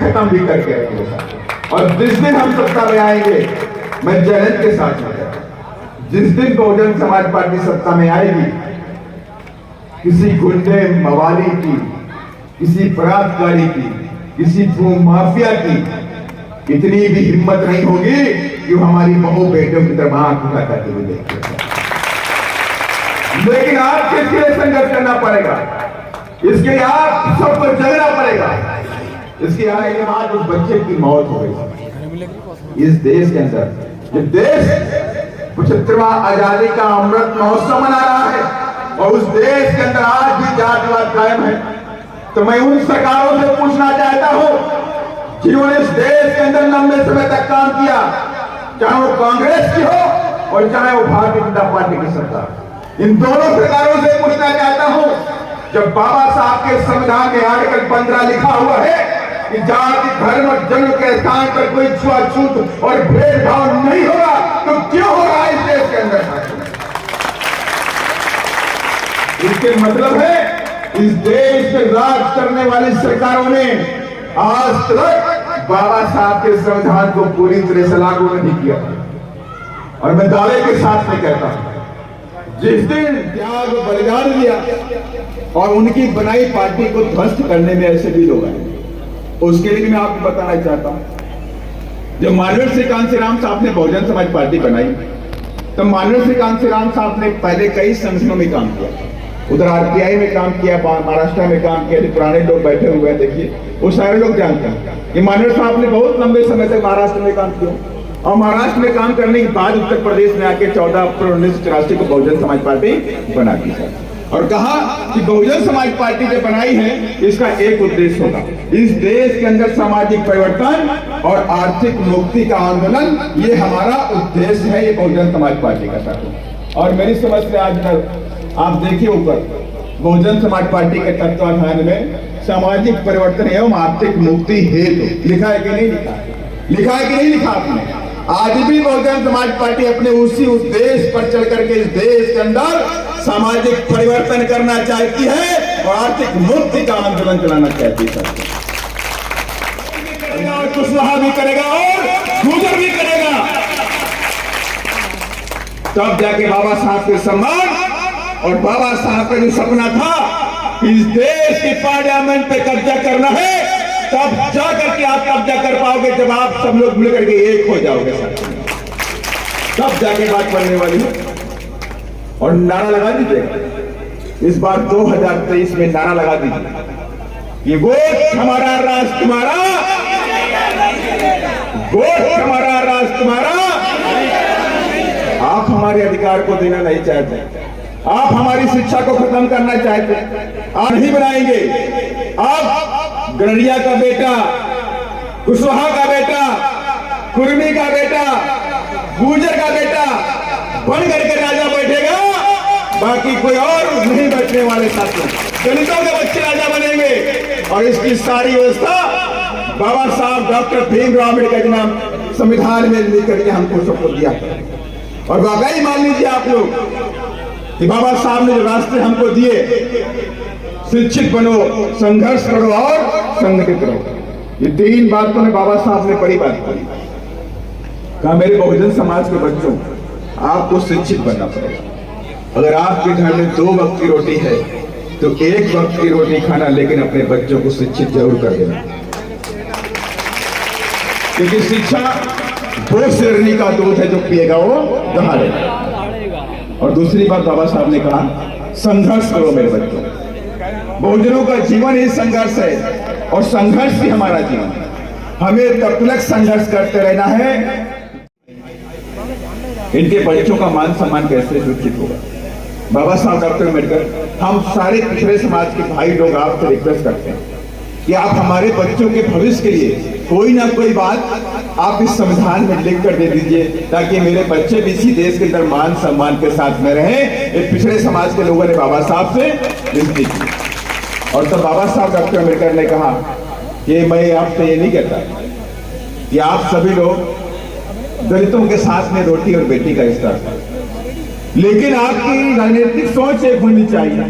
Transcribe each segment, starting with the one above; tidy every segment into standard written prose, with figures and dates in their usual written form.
खत्म भी करके रहेंगे। और जिस दिन हम सत्ता में आएंगे, मैं चैलेंज के साथ में, जिस दिन बहुजन समाज पार्टी सत्ता में आएगी, किसी गुंडे मवाली की, किसी बलात्कारी की, किसी भूमाफिया की इतनी भी हिम्मत नहीं होगी कि वो हमारी बहू बेटियों की तरफ आंख उठा करके भी देखते। लेकिन आपको इसके लिए संघर्ष करना पड़ेगा, इसके लिए आप सबको जगना पड़ेगा। इसके आने के बाद उस बच्चे की मौत हो गई। इस देश के अंदर ये देश 75वां आजादी का अमृत महोत्सव मना रहा है और उस देश के अंदर आज भी जातिवाद कायम है। तो मैं उन सरकारों से पूछना चाहता हूं जिन्होंने इस देश के अंदर लंबे समय तक काम किया, चाहे वो कांग्रेस की हो और चाहे वो भारतीय जनता पार्टी की सरकार, इन दोनों सरकारों से पूछना चाहता हूं, जब बाबा साहब के संविधान में आर्टिकल 15 लिखा हुआ है कि जाति धर्म और जन्म के स्थान पर कोई छुआछूत और भेदभाव नहीं होगा, तो क्यों हो रहा है इस देश के अंदर? इसके मतलब है इस देश में राज करने वाली सरकारों ने आज तक बाबा साहब के संविधान को पूरी तरह से लागू नहीं किया। और मैं दावे के साथ में कहता हूं, जिस दिन त्याग बलिदान दिया और उनकी बनाई पार्टी को ध्वस्त करने में ऐसे भी लोग आए, उसके लिए मैं आपको बताना चाहता हूं, जब मानव श्री कांशीराम साहब ने बहुजन समाज पार्टी बनाई, तो मानव श्री कांशीराम साहब ने पहले कई संगठनों में काम किया। उधर आरपीआई में काम किया, महाराष्ट्र में काम किया। जो पुराने लोग बैठे हुए हैं, देखिए वो सारे लोग जानते हैं कि मानव साहब ने बहुत लंबे समय तक महाराष्ट्र में काम किया और महाराष्ट्र में काम करने के बाद उत्तर प्रदेश में आके 14 अप्रैल 1984 को बहुजन समाज पार्टी बना दी और कहा कि बहुजन समाज पार्टी जो बनाई है इसका एक उद्देश्य होगा, इस देश के अंदर सामाजिक परिवर्तन और आर्थिक मुक्ति का आंदोलन, ये हमारा उद्देश्य है, ये बहुजन समाज पार्टी का था। और मेरी समझ से आज आप देखिए ऊपर बहुजन समाज पार्टी के तत्वाधान में सामाजिक परिवर्तन एवं आर्थिक मुक्ति हेतु लिखा है कि नहीं लिखा, लिखा है कि नहीं लिखा आपने? आज भी बहुजन समाज पार्टी अपने उसी उद्देश्य पर चल करके इस देश के अंदर सामाजिक परिवर्तन करना चाहती है और आर्थिक मुक्ति का आंदोलन चलाना चाहती है। कुशवाहा भी करेगा और गुजर भी करेगा, तब जाके बाबा साहब के सम्मान और बाबा साहब का जो सपना था इस देश की पार्लियामेंट पे कब्जा करना है, तब जाकर के आप कब्जा कर पाओगे जब आप सब लोग मिलकर के एक हो जाओगे, तब जाके बात बनने वाली है। और नारा लगा दीजिएगा, इस बार 2023 में नारा लगा दीजिए कि वोट हमारा राज तुम्हारा, वोट हमारा राज तुम्हारा। आप हमारे अधिकार को देना नहीं चाहते, आप हमारी शिक्षा को खत्म करना चाहते, आप नहीं बनाएंगे। आप गडरिया का बेटा, कुशवाहा का बेटा, कुर्मी का बेटा, गुर्जर का बेटा बन करके राजा बैठेगा, बाकी कोई और नहीं बैठने वाले साथियों। दलितों के बच्चे राजा बनेंगे और इसकी सारी व्यवस्था बाबा साहब डॉक्टर भीमराव अम्बेडकर के नाम संविधान में लिख करके हमको सबको दिया। और वाकई मान लीजिए आप लोग कि बाबा साहब ने जो रास्ते हमको दिए, शिक्षित बनो, संघर्ष करो और संगठित रहो, ये 3 बातों में बाबा साहब ने बड़ी बात कही। कहा मेरे बहुजन समाज के बच्चों, आपको शिक्षित बनना पड़ेगा। अगर आपके घर में 2 वक्त की रोटी है तो 1 वक्त की रोटी खाना, लेकिन अपने बच्चों को शिक्षित जरूर कर देना, क्योंकि शिक्षा वो शेरनी का दूध है जो पिएगा वो दहाड़ेगा। और दूसरी बात बाबा साहब ने कहा, संघर्ष करो मेरे बच्चों। बहुजनों का जीवन ही संघर्ष है और संघर्ष ही हमारा जीवन है, हमें तब तक संघर्ष करते रहना है। इनके बच्चों का मान सम्मान कैसे सुरक्षित होगा? बाबा साहब डॉक्टर अम्बेडकर, हम सारे पिछड़े समाज के भाई लोग आपसे रिक्वेस्ट करते हैं कि आप हमारे बच्चों के भविष्य के लिए कोई ना कोई बात आप इस संविधान में लिख कर दे दीजिए, ताकि मेरे बच्चे भी इसी देश के अंदर मान सम्मान के साथ में रहें। ये पिछड़े समाज के लोगों ने बाबा साहब से विनती की और तब बाबा साहब डॉक्टर अम्बेडकर ने कहा कि मैं आपसे ये नहीं कहता कि आप सभी लोग दलितों के साथ में रोटी और बेटी का रिश्ता, लेकिन आपकी राजनीतिक सोच एक होनी चाहिए।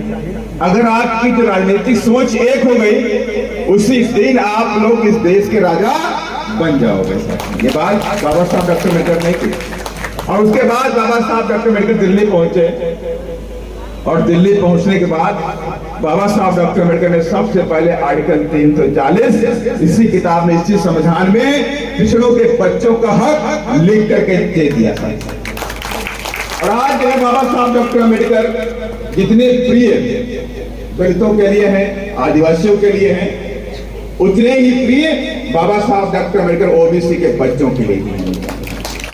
अगर आपकी जो राजनीतिक सोच एक हो गई, उसी दिन आप लोग इस देश के राजा बन जाओगे। ये बात बाबा साहब डॉक्टर अम्बेडकर ने की। और उसके बाद बाबा साहब डॉक्टर अम्बेडकर दिल्ली पहुंचे, और दिल्ली पहुंचने के बाद बाबा साहब डॉक्टर अम्बेडकर ने सबसे पहले आर्टिकल 340 इसी किताब में, इसी संविधान में पिछड़ों के बच्चों का हक लिख करके दे दिया था। और आज जो है बाबा साहब डॉक्टर अम्बेडकर जितने प्रिय दलितों के लिए हैं, आदिवासियों के लिए हैं, उतने ही प्रिय बाबा साहब डॉक्टर अम्बेडकर ओबीसी के बच्चों के लिए हैं।